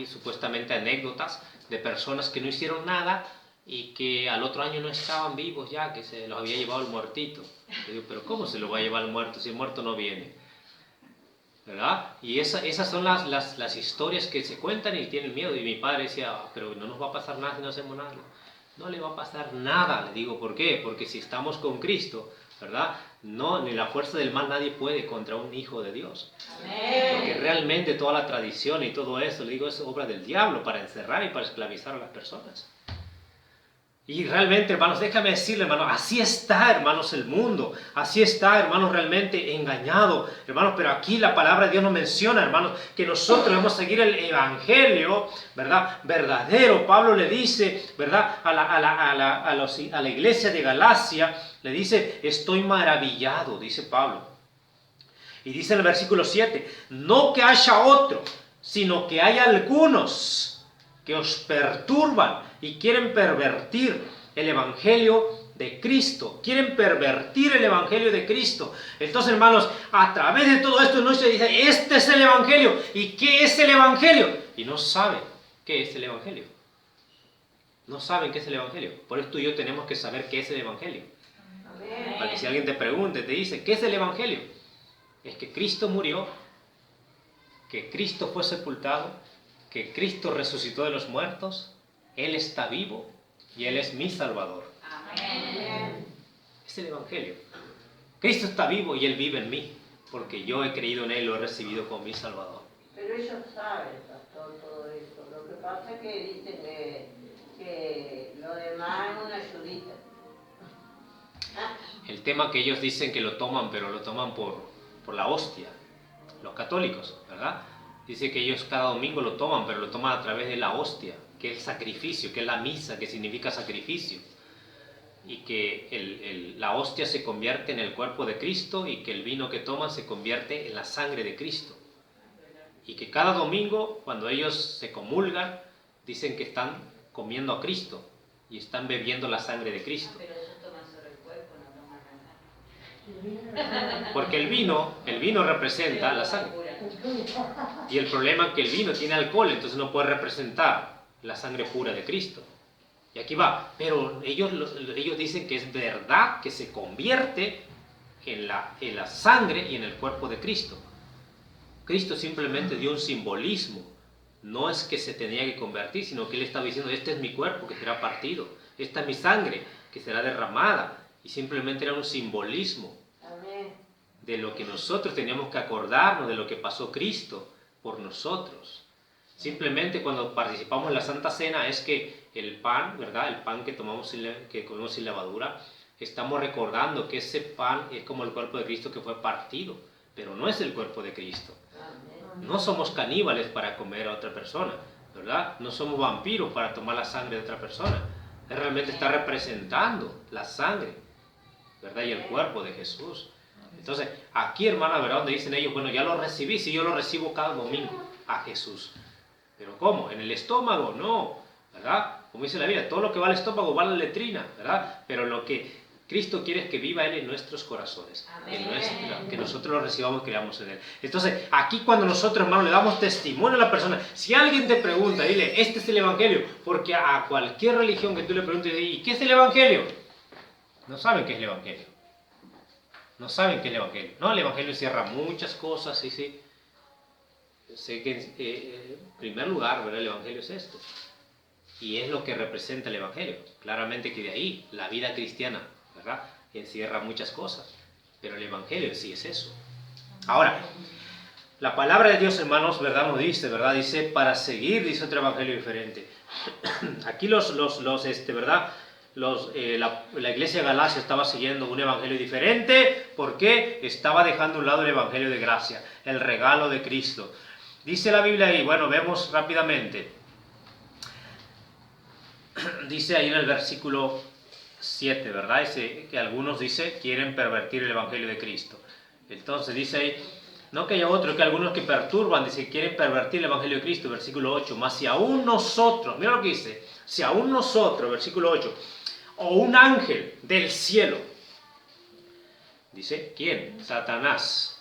supuestamente anécdotas de personas que no hicieron nada y que al otro año no estaban vivos ya, que se los había llevado el muertito. Le digo, pero ¿cómo se lo va a llevar el muerto si el muerto no viene? ¿Verdad? Y esas son las historias que se cuentan y tienen miedo. Y mi padre decía, pero no nos va a pasar nada si no hacemos nada. No le va a pasar nada, le digo, ¿por qué? Porque si estamos con Cristo, ¿verdad? No, ni la fuerza del mal nadie puede contra un hijo de Dios. Amén. Porque realmente toda la tradición y todo eso, le digo, es obra del diablo para encerrar y para esclavizar a las personas. Y realmente, hermanos, déjame decirle, hermanos, así está, hermanos, el mundo. Así está, hermanos, realmente engañado. Hermanos, pero aquí la palabra de Dios nos menciona, hermanos, que nosotros debemos seguir el evangelio, ¿verdad? Verdadero. Pablo le dice, ¿verdad? A la iglesia de Galacia, le dice, estoy maravillado, dice Pablo. Y dice en el versículo 7, no que haya otro, sino que hay algunos que os perturban y quieren pervertir el evangelio de Cristo. Quieren pervertir el evangelio de Cristo. Entonces, hermanos, a través de todo esto no se dice, este es el evangelio. ¿Y qué es el evangelio? Y no saben qué es el evangelio. No saben qué es el evangelio. Por esto tú y yo tenemos que saber qué es el evangelio. Amén. Para que si alguien te pregunte, te dice, ¿qué es el evangelio? Es que Cristo murió, que Cristo fue sepultado, que Cristo resucitó de los muertos, Él está vivo y Él es mi Salvador. Amén. Es el Evangelio. Cristo está vivo y Él vive en mí, porque yo he creído en Él y lo he recibido como mi Salvador. Pero ellos saben, pastor, todo esto. Lo que pasa es que dicen que lo demás es una ayudita. El tema que ellos dicen que lo toman, pero lo toman por la hostia, los católicos, ¿verdad? Dice que ellos cada domingo lo toman, pero lo toman a través de la hostia, que es el sacrificio, que es la misa, que significa sacrificio. Y que la hostia se convierte en el cuerpo de Cristo y que el vino que toman se convierte en la sangre de Cristo. Y que cada domingo, cuando ellos se comulgan, dicen que están comiendo a Cristo y están bebiendo la sangre de Cristo. Pero ellos toman solo el cuerpo, no toman la sangre. Porque el vino representa la sangre. Y el problema es que el vino tiene alcohol, entonces no puede representar la sangre pura de Cristo. Y aquí va, pero ellos dicen que es verdad que se convierte en la sangre y en el cuerpo de Cristo. Cristo simplemente dio un simbolismo, no es que se tenía que convertir, sino que Él estaba diciendo, este es mi cuerpo que será partido, esta es mi sangre que será derramada, y simplemente era un simbolismo de lo que nosotros teníamos que acordarnos, de lo que pasó Cristo por nosotros. Simplemente cuando participamos en la Santa Cena es que el pan, ¿verdad? El pan que comemos sin levadura, estamos recordando que ese pan es como el cuerpo de Cristo que fue partido, pero no es el cuerpo de Cristo. No somos caníbales para comer a otra persona, ¿verdad? No somos vampiros para tomar la sangre de otra persona. Él realmente está representando la sangre, ¿verdad? Y el cuerpo de Jesús. Entonces, aquí, hermana, ¿verdad? Donde dicen ellos, bueno, ya lo recibí, si yo lo recibo cada domingo a Jesús. ¿Pero cómo? ¿En el estómago? No, ¿verdad? Como dice la Biblia, todo lo que va al estómago va a la letrina, ¿verdad? Pero lo que Cristo quiere es que viva Él en nuestros corazones, que nosotros lo recibamos y creamos en Él. Entonces, aquí cuando nosotros, hermano, le damos testimonio a la persona, si alguien te pregunta, dile, este es el Evangelio, porque a cualquier religión que tú le preguntes, ¿y qué es el Evangelio? No saben qué es el Evangelio. No saben qué es el Evangelio. No, el Evangelio encierra muchas cosas, sí. Sé que en primer lugar, ¿verdad? El Evangelio es esto. Y es lo que representa el Evangelio. Claramente que de ahí la vida cristiana, ¿verdad? Encierra muchas cosas. Pero el Evangelio en sí es eso. Ahora, la palabra de Dios, hermanos, ¿verdad? Nos dice, ¿verdad? Dice, para seguir, dice otro Evangelio diferente. Aquí ¿verdad? La iglesia de Galacia estaba siguiendo un evangelio diferente porque estaba dejando a un lado el evangelio de gracia, el regalo de Cristo. Dice la Biblia ahí, bueno, vemos rápidamente. dice ahí en el versículo 7, ¿verdad? Dice que algunos quieren pervertir el evangelio de Cristo. Entonces dice ahí, no que haya otro, que algunos que perturban, dice, quieren pervertir el evangelio de Cristo, versículo 8, mas si aún nosotros, mira lo que dice, si aún nosotros, versículo 8, o un ángel del cielo, dice, ¿quién? Satanás.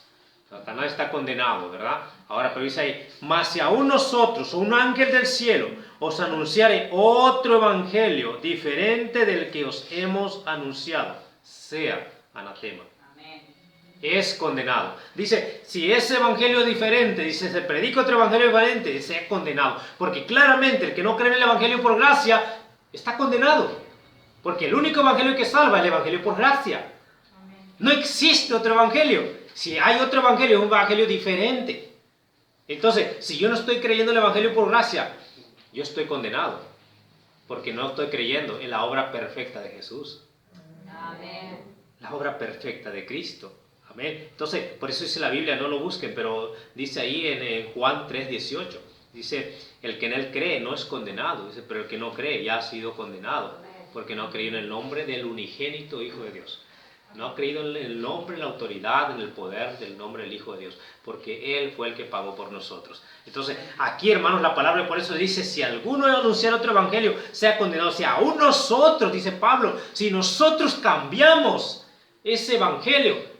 Satanás está condenado, ¿verdad? Ahora, pero dice ahí, mas si aún nosotros, o un ángel del cielo, os anunciare otro evangelio diferente del que os hemos anunciado, sea anatema. Es condenado. Dice, si ese evangelio es diferente, dice, se predica otro evangelio diferente, sea condenado. Porque claramente el que no cree en el evangelio por gracia, está condenado. Porque el único evangelio que salva es el evangelio por gracia. No existe otro evangelio. Si hay otro evangelio, es un evangelio diferente. Entonces, si yo no estoy creyendo en el evangelio por gracia, yo estoy condenado. Porque no estoy creyendo en la obra perfecta de Jesús. Amén. La obra perfecta de Cristo. Amén. Entonces, por eso dice la Biblia, no lo busquen, pero dice ahí en Juan 3:18, dice, el que en él cree no es condenado, dice, pero el que no cree ya ha sido condenado, porque no ha creído en el nombre del unigénito Hijo de Dios. No ha creído en el nombre, en la autoridad, en el poder del nombre del Hijo de Dios, porque Él fue el que pagó por nosotros. Entonces, aquí, hermanos, la palabra por eso dice, si alguno anunciar otro evangelio, sea condenado. Si aún nosotros, dice Pablo, si nosotros cambiamos ese evangelio,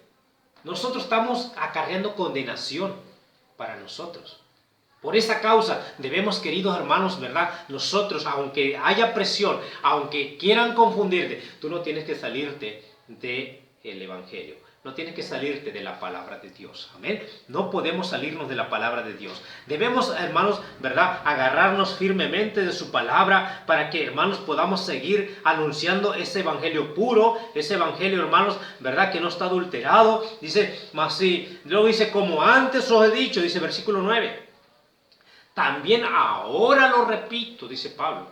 nosotros estamos acarreando condenación para nosotros. Por esa causa debemos, queridos hermanos, ¿verdad? Nosotros, aunque haya presión, aunque quieran confundirte, tú no tienes que salirte del evangelio. No tienes que salirte de la palabra de Dios. Amén. No podemos salirnos de la palabra de Dios. Debemos, hermanos, ¿verdad?, agarrarnos firmemente de su palabra para que, hermanos, podamos seguir anunciando ese evangelio puro, ese evangelio, hermanos, ¿verdad?, que no está adulterado. Dice, mas sí, luego dice, como antes os he dicho, dice versículo 9. También ahora lo repito, dice Pablo.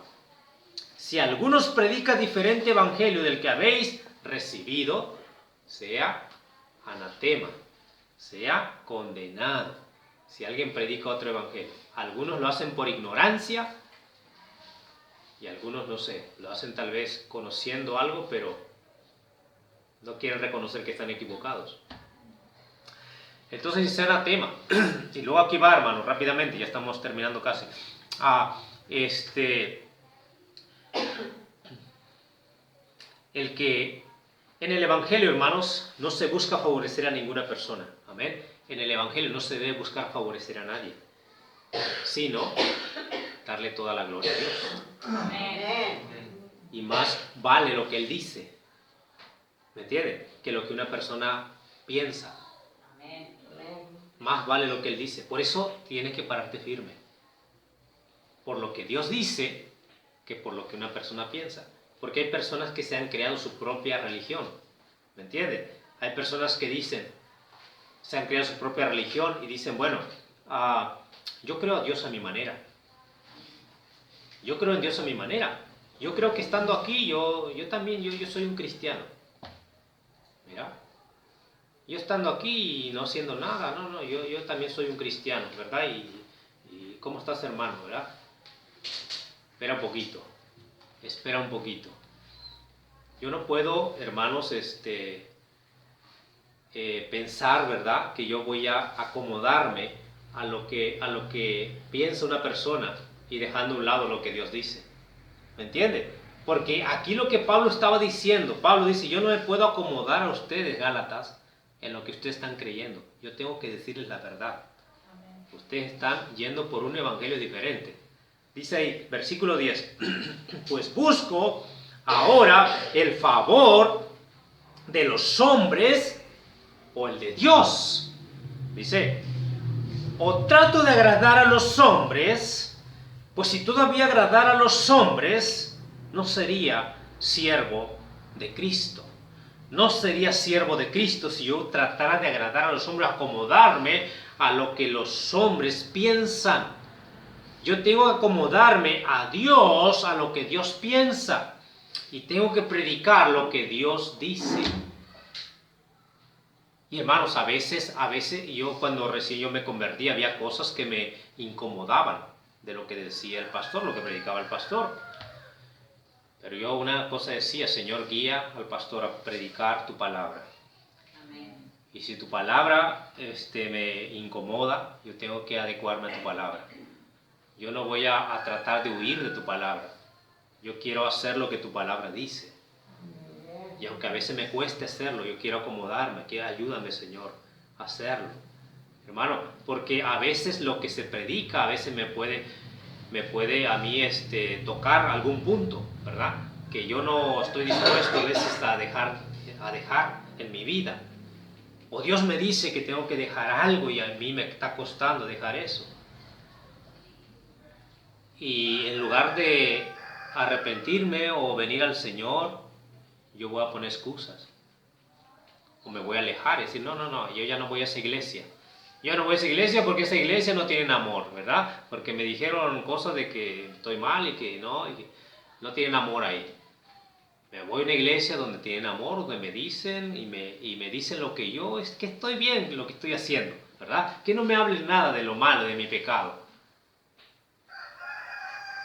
Si algunos predica diferente evangelio del que habéis recibido, sea anatema, sea condenado. Si alguien predica otro evangelio, algunos lo hacen por ignorancia y algunos, no sé, lo hacen tal vez conociendo algo, pero no quieren reconocer que están equivocados. Entonces dice anatema. Y luego aquí va, hermano, rápidamente, ya estamos terminando casi. El que en el evangelio, hermanos, no se busca favorecer a ninguna persona. Amén. En el evangelio no se debe buscar favorecer a nadie, sino darle toda la gloria a Dios. Amén. Y más vale lo que Él dice, ¿me entiende?, que lo que una persona piensa. Amén. Más vale lo que Él dice. Por eso tienes que pararte firme. Por lo que Dios dice, que por lo que una persona piensa. Porque hay personas que se han creado su propia religión. ¿Me entiende? Hay personas que dicen, se han creado su propia religión y dicen, bueno, yo creo a Dios a mi manera. Yo creo en Dios a mi manera. Yo creo que estando aquí, yo también soy un cristiano. Mira. Yo estando aquí y no haciendo nada, no, yo también soy un cristiano, ¿verdad? Y ¿cómo estás, hermano, verdad? Espera un poquito. Yo no puedo, hermanos, pensar, ¿verdad?, que yo voy a acomodarme a lo que piensa una persona y dejando a un lado lo que Dios dice. ¿Me entiende? Porque aquí lo que Pablo estaba diciendo, Pablo dice, yo no me puedo acomodar a ustedes, Gálatas, en lo que ustedes están creyendo. Yo tengo que decirles la verdad. Ustedes están yendo por un evangelio diferente. Dice ahí, versículo 10, pues busco ahora el favor de los hombres o el de Dios. Dice, o trato de agradar a los hombres, pues si todavía agradara a los hombres, no sería siervo de Cristo. No sería siervo de Cristo si yo tratara de agradar a los hombres, acomodarme a lo que los hombres piensan. Yo tengo que acomodarme a Dios, a lo que Dios piensa. Y tengo que predicar lo que Dios dice. Y hermanos, a veces yo cuando recién yo me convertí, había cosas que me incomodaban de lo que decía el pastor, lo que predicaba el pastor. Pero yo una cosa decía, Señor, guía al pastor a predicar tu palabra. Amén. Y si tu palabra me incomoda, yo tengo que adecuarme a tu palabra. Yo no voy a tratar de huir de tu palabra. Yo quiero hacer lo que tu palabra dice. Y aunque a veces me cueste hacerlo, yo quiero acomodarme, ayúdame, Señor, a hacerlo. Hermano, porque a veces lo que se predica, a veces me puede a mí tocar algún punto, ¿verdad? Que yo no estoy dispuesto a veces a dejar en mi vida. O Dios me dice que tengo que dejar algo y a mí me está costando dejar eso. Y en lugar de arrepentirme o venir al Señor, yo voy a poner excusas. O me voy a alejar y decir, no, yo ya no voy a esa iglesia. Yo no voy a esa iglesia porque esa iglesia no tiene amor, ¿verdad? Porque me dijeron cosas de que estoy mal y que no tienen amor ahí. Me voy a una iglesia donde tienen amor, donde me dicen y me dicen lo que yo, es que estoy bien lo que estoy haciendo, ¿verdad? Que no me hablen nada de lo malo, de mi pecado.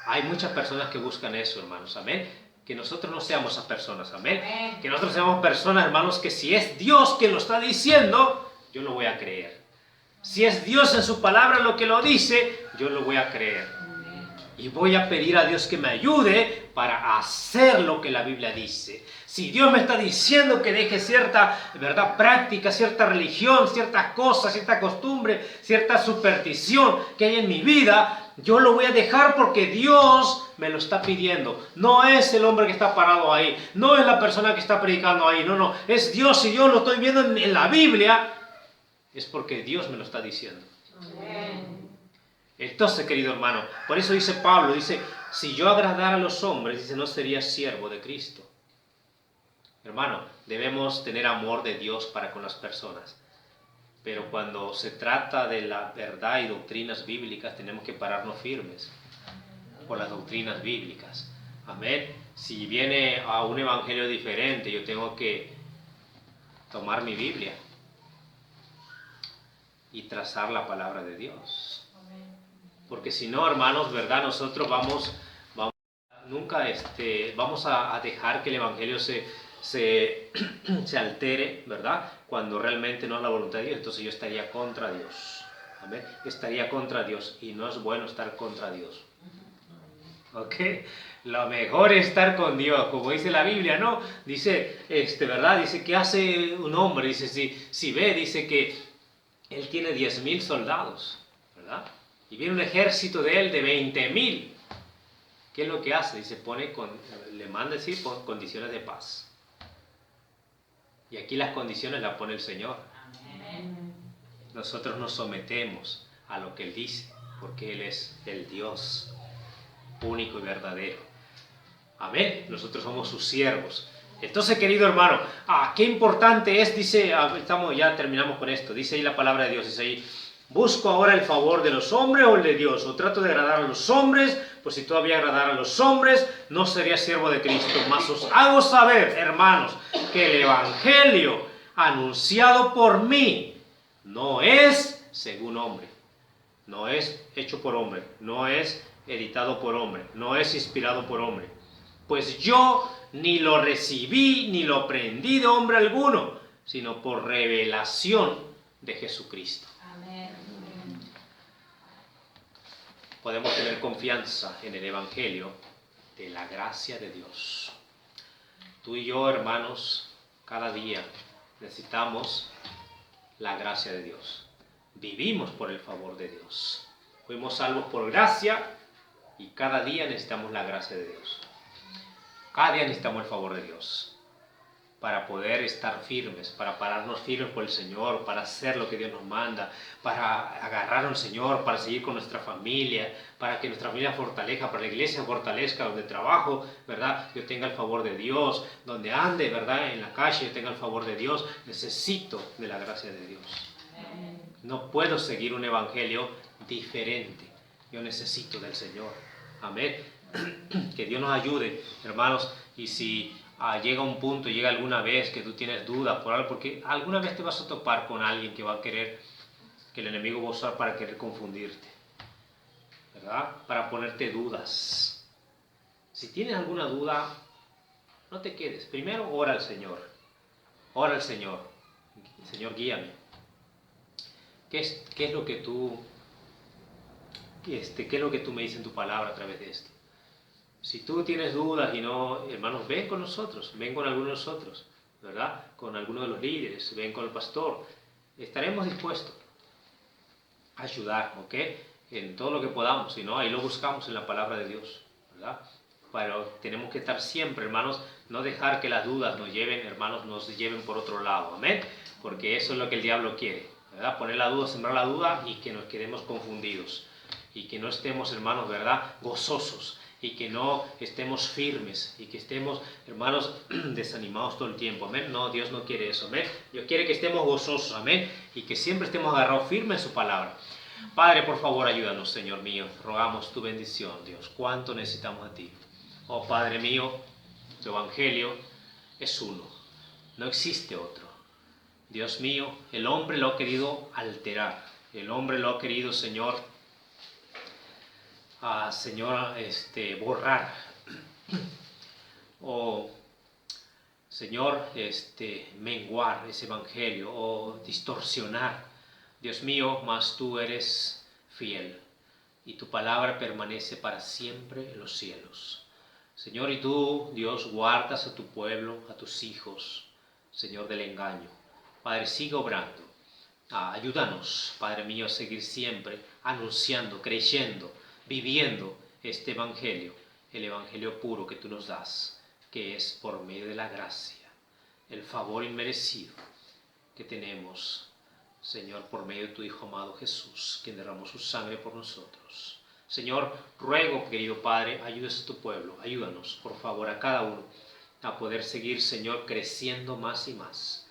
Hay muchas personas que buscan eso, hermanos, amén. Que nosotros no seamos esas personas, amén. Que nosotros seamos personas, hermanos, que si es Dios quien lo está diciendo, yo lo voy a creer. Si es Dios en su palabra lo que lo dice, yo lo voy a creer. Y voy a pedir a Dios que me ayude para hacer lo que la Biblia dice. Si Dios me está diciendo que deje cierta, ¿verdad?, práctica, cierta religión, ciertas cosas, cierta costumbre, cierta superstición que hay en mi vida, yo lo voy a dejar porque Dios me lo está pidiendo. No es el hombre que está parado ahí, no es la persona que está predicando ahí, no, es Dios. Y yo lo estoy viendo en la Biblia, es porque Dios me lo está diciendo. Amén. Entonces, querido hermano, por eso dice Pablo, dice, si yo agradara a los hombres, dice, no sería siervo de Cristo. Hermano, debemos tener amor de Dios para con las personas. Pero cuando se trata de la verdad y doctrinas bíblicas, tenemos que pararnos firmes por las doctrinas bíblicas. Amén. Si viene a un evangelio diferente, yo tengo que tomar mi Biblia y trazar la palabra de Dios. Porque si no, hermanos, ¿verdad? Nosotros nunca vamos a dejar que el evangelio se altere, ¿verdad? Cuando realmente no es la voluntad de Dios. Entonces yo estaría contra Dios. Amén. Estaría contra Dios y no es bueno estar contra Dios. ¿Ok? Lo mejor es estar con Dios, como dice la Biblia, ¿no? Dice, ¿verdad? Dice, ¿qué hace un hombre? Dice, si ve, dice que él tiene 10,000 soldados, ¿verdad? Y viene un ejército de él de 20,000. ¿Qué es lo que hace? Dice, le manda decir por condiciones de paz. Y aquí las condiciones las pone el Señor. Amén. Nosotros nos sometemos a lo que Él dice, porque Él es el Dios único y verdadero. Amén. Nosotros somos sus siervos. Entonces, querido hermano, qué importante es, dice, ya terminamos con esto, dice ahí la palabra de Dios, dice ahí, ¿busco ahora el favor de los hombres o el de Dios? ¿O trato de agradar a los hombres? Pues si todavía agradara a los hombres, no sería siervo de Cristo. Mas os hago saber, hermanos, que el evangelio anunciado por mí no es según hombre, no es hecho por hombre, no es editado por hombre, no es inspirado por hombre. Pues yo ni lo recibí ni lo aprendí de hombre alguno, sino por revelación de Jesucristo. Amén. Podemos tener confianza en el Evangelio de la gracia de Dios. Tú y yo, hermanos, cada día necesitamos la gracia de Dios. Vivimos por el favor de Dios. Fuimos salvos por gracia y cada día necesitamos la gracia de Dios. Cada día necesitamos el favor de Dios para poder estar firmes, para pararnos firmes por el Señor, para hacer lo que Dios nos manda, para agarrar al Señor, para seguir con nuestra familia, para que nuestra familia fortalezca, para la iglesia fortalezca, donde trabajo, ¿verdad? Yo tenga el favor de Dios, donde ande, ¿verdad? En la calle yo tenga el favor de Dios. Necesito de la gracia de Dios. No puedo seguir un evangelio diferente. Yo necesito del Señor. Amén. Que Dios nos ayude, hermanos. Y si llega un punto, llega alguna vez que tú tienes dudas por algo, porque alguna vez te vas a topar con alguien que va a querer, que el enemigo va a usar para querer confundirte, ¿verdad? Para ponerte dudas. Si tienes alguna duda, no te quedes. Primero ora al Señor. Ora al Señor. Señor, guíame. ¿Qué es lo que tú qué es lo que tú me dices en tu palabra a través de esto? Si tú tienes dudas y no, hermanos, ven con nosotros, ven con algunos de nosotros, ¿verdad? Con alguno de los líderes, ven con el pastor. Estaremos dispuestos a ayudar, ¿ok? En todo lo que podamos, si no, ahí lo buscamos en la palabra de Dios, ¿verdad? Pero tenemos que estar siempre, hermanos, no dejar que las dudas nos lleven, hermanos, nos lleven por otro lado, amén, porque eso es lo que el diablo quiere, ¿verdad? Poner la duda, sembrar la duda y que nos quedemos confundidos y que no estemos, hermanos, ¿verdad? Gozosos y que no estemos firmes y que estemos, hermanos, desanimados todo el tiempo, amén. No, Dios no quiere eso, amén. Dios quiere que estemos gozosos, amén, y que siempre estemos agarrados firmes en su palabra. Padre, por favor, ayúdanos, Señor mío. Rogamos tu bendición, Dios. Cuánto necesitamos de ti. Oh Padre mío, tu evangelio es uno, no existe otro. Dios mío, el hombre lo ha querido alterar, el hombre lo ha querido, Señor, borrar. O, Señor, menguar ese evangelio o distorsionar. Dios mío, mas tú eres fiel y tu palabra permanece para siempre en los cielos. Señor, y tú, Dios, guardas a tu pueblo, a tus hijos, Señor, del engaño. Padre, sigue obrando. Ayúdanos, Padre mío, a seguir siempre anunciando, creyendo, viviendo este evangelio, el evangelio puro que tú nos das, que es por medio de la gracia, el favor inmerecido que tenemos, Señor, por medio de tu Hijo amado Jesús, quien derramó su sangre por nosotros. Señor, ruego, querido Padre, ayudes a tu pueblo, ayúdanos, por favor, a cada uno, a poder seguir, Señor, creciendo más y más,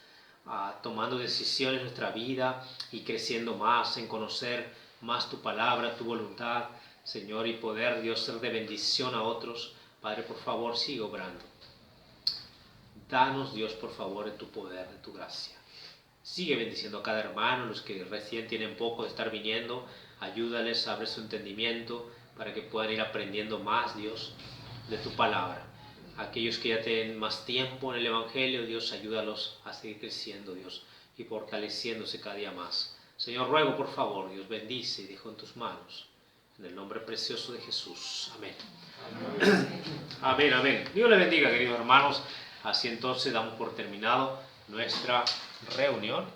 tomando decisiones en nuestra vida y creciendo más en conocer más tu palabra, tu voluntad, Señor, y poder, Dios, ser de bendición a otros. Padre, por favor, sigue obrando. Danos, Dios, por favor, de tu poder, de tu gracia. Sigue bendiciendo a cada hermano, los que recién tienen poco de estar viniendo, ayúdales, abre su entendimiento para que puedan ir aprendiendo más, Dios, de tu palabra. Aquellos que ya tienen más tiempo en el Evangelio, Dios, ayúdalos a seguir creciendo, Dios, y fortaleciéndose cada día más. Señor, ruego, por favor, Dios, bendice y dejo en tus manos. En el nombre precioso de Jesús. Amén. Amén, amén. Dios le bendiga, queridos hermanos. Así entonces damos por terminado nuestra reunión.